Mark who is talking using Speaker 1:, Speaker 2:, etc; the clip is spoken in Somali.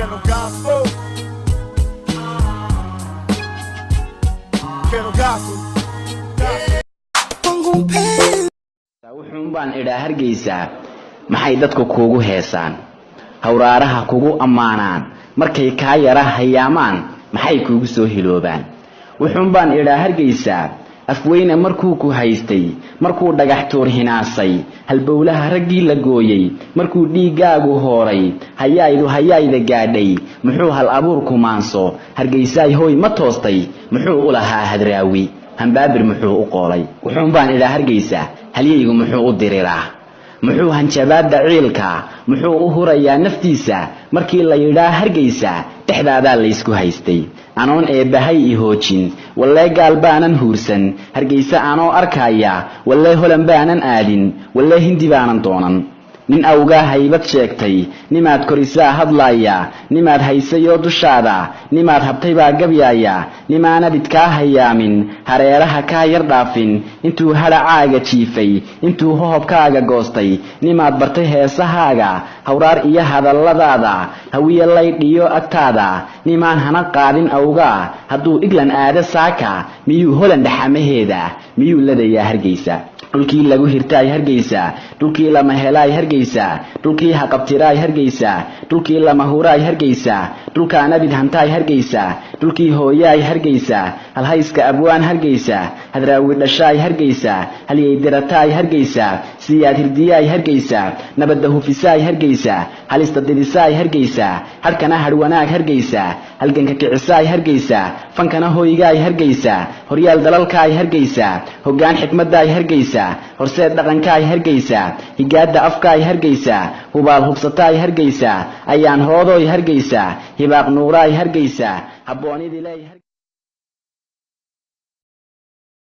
Speaker 1: Piano gospel. Piano gospel.
Speaker 2: wuxuun baan idhaa Hargeysa maxay dadku kuugu heesaan hawraaraha kugu ammaanaan markay ka yara hayaamaan maxay kuugu soo hiloobaan wuxuun baan idhaa Hargeysa afweyna markuu ku haystay markuu dhagax toor hinaasay halbowlaha raggii la gooyay markuu dhiigaagu hooray hayayda gaadhay muxuu hal abuur ku maanso Hargeysa hooy ma toostay muxuu u lahaa hadraawi hanbaabir muxuu u qoolay wuxuun baan idhaa Hargeysa haliyaygu muxuu u diriraa muxuu hanjabaada ciilka muxuu u hurayaa naftiisa markii la yiraahdo Hargeysa dhexdaada la isku haystay anoon eebahay hoojin wallahi galbaanan huursan Hargeysa aanoo arkaya wallahi holan baanan aadin wallahi hindi baanan doonan nin awga haybad sheegtay nimaad korisaa hadlaaya nimaad haysayo dushaada nimaad habtay baa gabyaya nimaana bidka hayaamin hareeraha ka yar dhaafin intuu halacaaga jiifay intuu hoobkaaga goostay nimaad bartay heesahaaga hawraar iyo hadalladaada hawiye laydhiyo agtaada nimaan hana qaadin awga hadduu iglan aada saaka miyuu holan dhaxamaheeda miyuu ladaya Hargeysa dhulkii lagu hirtay Hargeysa dhulkii lama helay Hargeysa dhulkii haqabtiray Hargeysa dhulkii lama huray Hargeysa dhulkaana bidhantay Hargeysa dhulkii hooyay Hargeysa halhayska abwaan Hargeysa hadraawi dhashay Hargeysa haliyay diratay Hargeysa siyaad hirdiyay Hargeysa nabadda hufisay Hargeysa halista didisay Hargeysa halkana harwanaag Hargeysa halganka kicisay Hargeysa fankana hooygay Hargeysa horyaal dalalkay Hargeysa hoggaan xikmaday Hargeysa horseed dhaqankaay Hargeysa higaada afkaay Hargeysa hubaal hubsataay Hargeysa ayaan hoodoy Hargeysa hibaaq nuuraay Hargeysa habboonidii leey